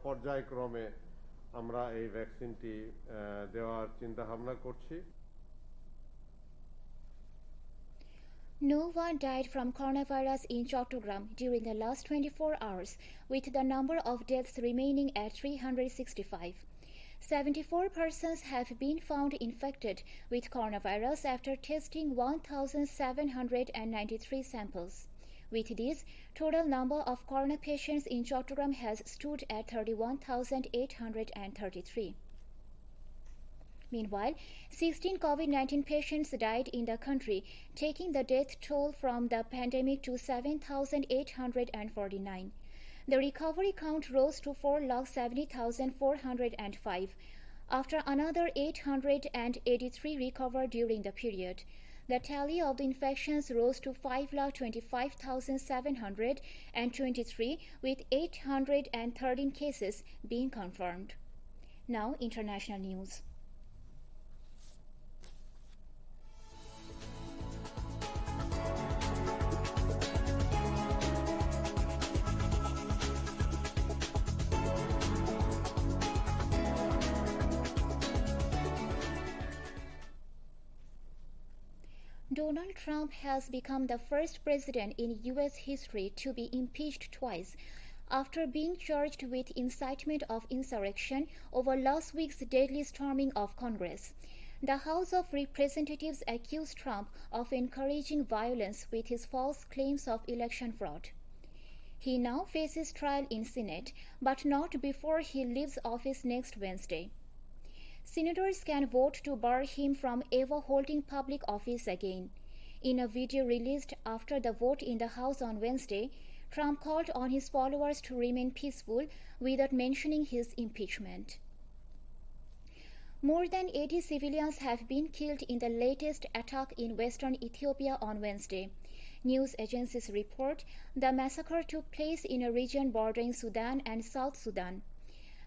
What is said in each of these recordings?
পর্যায়ক্রমে আমরা এই ভ্যাকসিনটি দেওয়ার চিন্তাভাবনা করছি। No one died from coronavirus in Chattogram during the last 24 hours, with the number of deaths remaining at 365. 74 persons have been found infected with coronavirus after testing 1,793 samples. With this, total number of corona patients in Chattogram has stood at 31,833. Meanwhile, 16 COVID-19 patients died in the country, taking the death toll from the pandemic to 7,849. The recovery count rose to 4,70,405, after another 883 recovered during the period. The tally of the infections rose to 5,25,723, with 813 cases being confirmed. Now, international news. Donald Trump has become the first president in U.S. history to be impeached twice after being charged with incitement of insurrection over last week's deadly storming of Congress. The House of Representatives accused Trump of encouraging violence with his false claims of election fraud. He now faces trial in Senate, but not before he leaves office next Wednesday. Senators can vote to bar him from ever holding public office again. In a video released after the vote in the House on Wednesday, Trump called on his followers to remain peaceful without mentioning his impeachment. More than 80 civilians have been killed in the latest attack in western Ethiopia on Wednesday. News agencies report the massacre took place in a region bordering Sudan and South Sudan.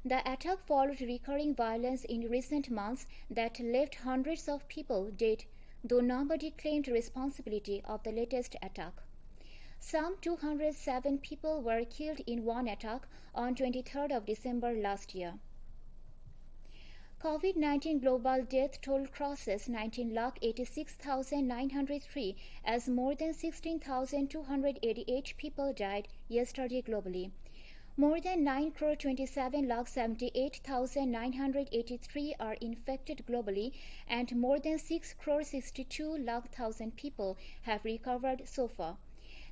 The attack followed recurring violence in recent months that left hundreds of people dead, though nobody claimed responsibility of the latest attack. Some 207 people were killed in one attack on 23rd of December last year. COVID-19 global death toll crosses 19,86,903 as more than 16,288 people died yesterday globally. More than 9,27,78,983 are infected globally, and more than 6,62,00,000 people have recovered so far.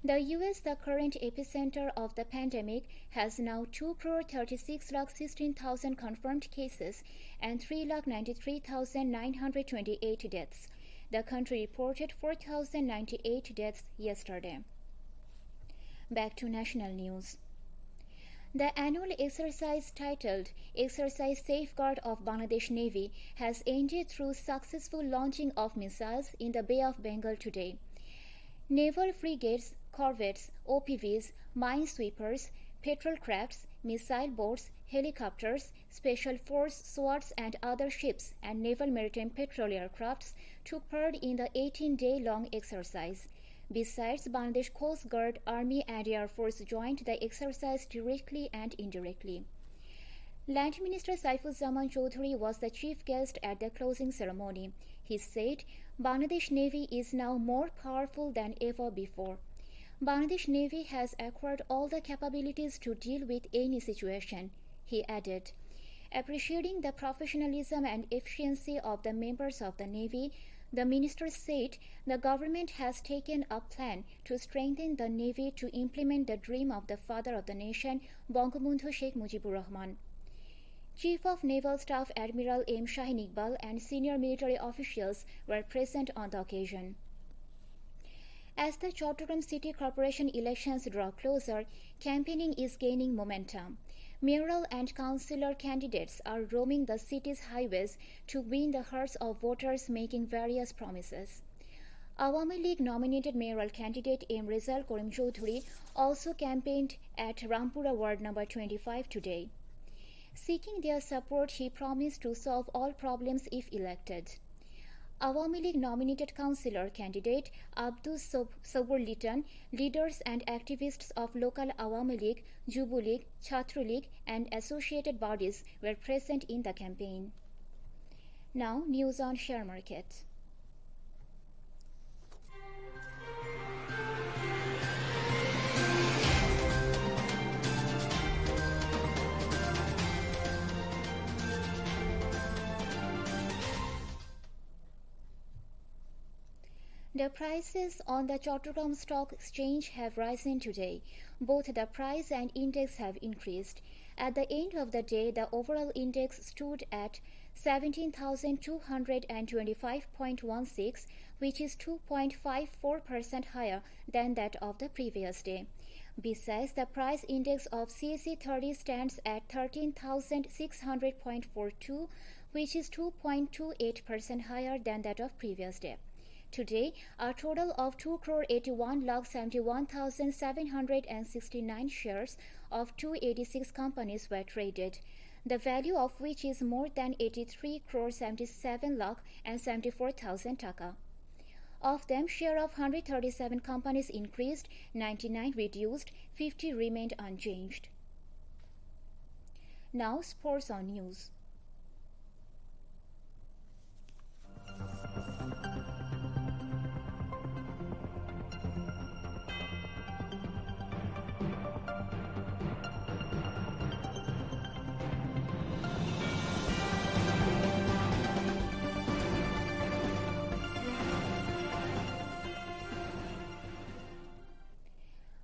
The U.S., the current epicenter of the pandemic, has now 2,36,16,000 confirmed cases and 3,93,928 deaths. The country reported 4,098 deaths yesterday. Back to national news. The annual exercise titled Exercise Safeguard of Bangladesh Navy has ended through successful launching of missiles in the Bay of Bengal today. Naval frigates, corvettes, OPVs, minesweepers, patrol crafts, missile boats, helicopters, special force swords and other ships and naval maritime patrol aircrafts took part in the 18-day-long exercise. Besides, Bangladesh Coast Guard, Army and Air Force joined the exercise directly and indirectly. Land Minister Saifuzzaman Chowdhury was the chief guest at the closing ceremony. He said, Bangladesh Navy is now more powerful than ever before. Bangladesh Navy has acquired all the capabilities to deal with any situation, he added. Appreciating the professionalism and efficiency of the members of the Navy, the minister said the government has taken a plan to strengthen the Navy to implement the dream of the father of the nation, Bangabandhu Sheikh Mujibur Rahman. Chief of Naval Staff Admiral M. Shahin Iqbal and senior military officials were present on the occasion. As the Chattogram City Corporation elections draw closer, campaigning is gaining momentum. Mayoral and councillor candidates are roaming the city's highways to win the hearts of voters, making various promises. Awami League nominated mayoral candidate M. Rizal Karim Chowdhury also campaigned at Rampura Ward number 25 today. Seeking their support, he promised to solve all problems if elected. Awami League nominated councillor candidate Abdul Sabur Litan, leaders and activists of local Awami League, Jubu League, Chhatru League and associated bodies were present in the campaign. Now, news on share market. The prices on the Chattogram Stock Exchange have risen today. Both the price and index have increased. At the end of the day, the overall index stood at 17,225.16, which is 2.54% higher than that of the previous day. Besides, the price index of CAC 30 stands at 13,600.42, which is 2.28% higher than that of previous day. Today, a total of 2,81,71,769 shares of 286 companies were traded, the value of which is more than 83,77,74,000 taka. Of them, share of 137 companies increased, 99 reduced, 50 remained unchanged. Now, sports on news.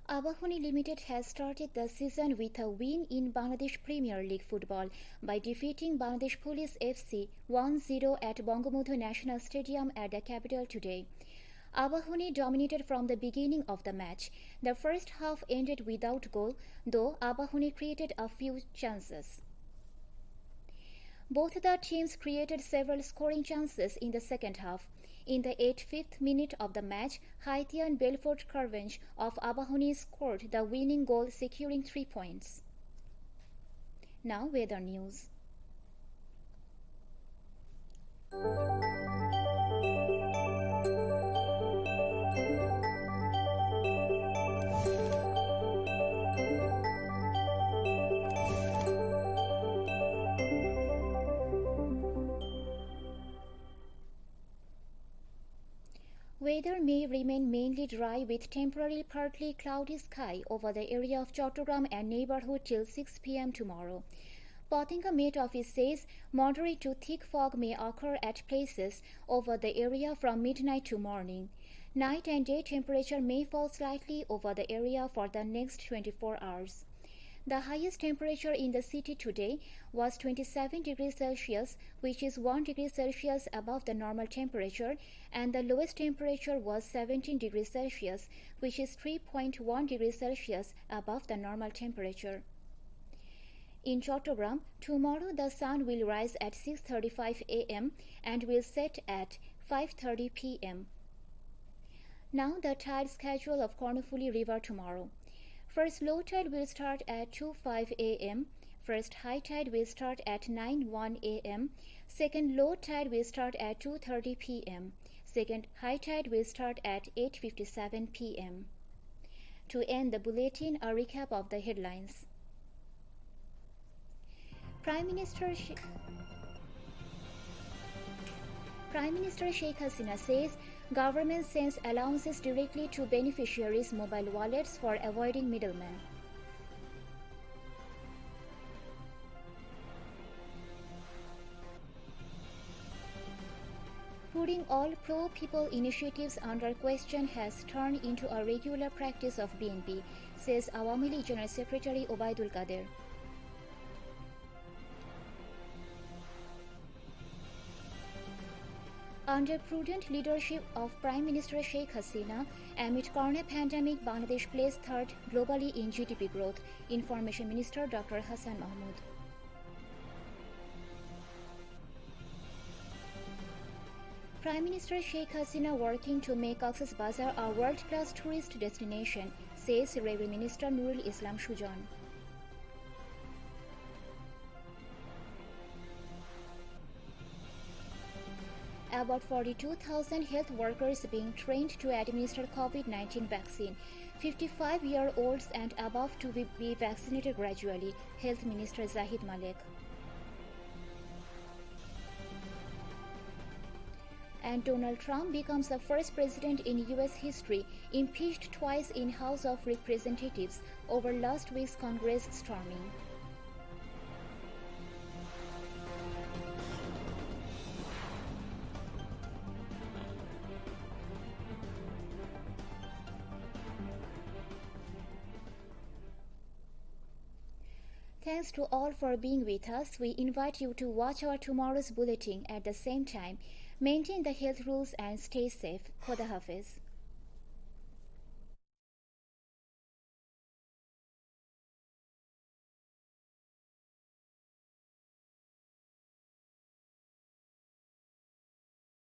Abahuni Limited has started the season with a win in Bangladesh Premier League football by defeating Bangladesh Police FC 1-0 at Bangabandhu National Stadium at the capital today. Abahuni dominated from the beginning of the match. The first half ended without goal, though Abahuni created a few chances. Both the teams created several scoring chances in the second half. In the 85th minute of the match, Haitian Belfort Carvenge of Abahuni scored the winning goal, securing 3 points. Now, weather news. Weather may remain mainly dry with temporarily partly cloudy sky over the area of Chattogram and neighborhood till 6 p.m. tomorrow. Pothinga Met Office says moderate to thick fog may occur at places over the area from midnight to morning. Night and day temperature may fall slightly over the area for the next 24 hours. The highest temperature in the city today was 27 degrees Celsius, which is 1 degree Celsius above the normal temperature, and the lowest temperature was 17 degrees Celsius, which is 3.1 degrees Celsius above the normal temperature. In Chattogram, tomorrow the sun will rise at 6:35 a.m. and will set at 5:30 p.m. Now the tide schedule of Kornufuli River tomorrow. First low tide will start at 2:05 a.m. First high tide will start at 9:01 a.m. Second low tide will start at 2:30 p.m. Second high tide will start at 8:57 p.m. To end the bulletin, a recap of the headlines. Prime Minister Sheikh Hasina says government sends allowances directly to beneficiaries' mobile wallets for avoiding middlemen. Putting all pro-people initiatives under question has turned into a regular practice of BNP, says Awami League General Secretary Obaidul Qadir. Under prudent leadership of Prime Minister Sheikh Hasina, amid Corona pandemic, Bangladesh placed third globally in GDP growth, Information Minister Dr. Hassan Mahmood. Prime Minister Sheikh Hasina working to make Cox's Bazar a world-class tourist destination, says Railway Minister Nurul Islam Sujan. about 42,000 health workers being trained to administer COVID-19 vaccine. 55-year-olds and above to be vaccinated gradually, Health Minister Zahid Malik. And Donald Trump becomes the first president in U.S. history impeached twice in House of Representatives over last week's Congress storming. Thanks to all for being with us. We invite you to watch our tomorrow's bulletin at the same time. Maintain the health rules and stay safe. Khuda Hafiz.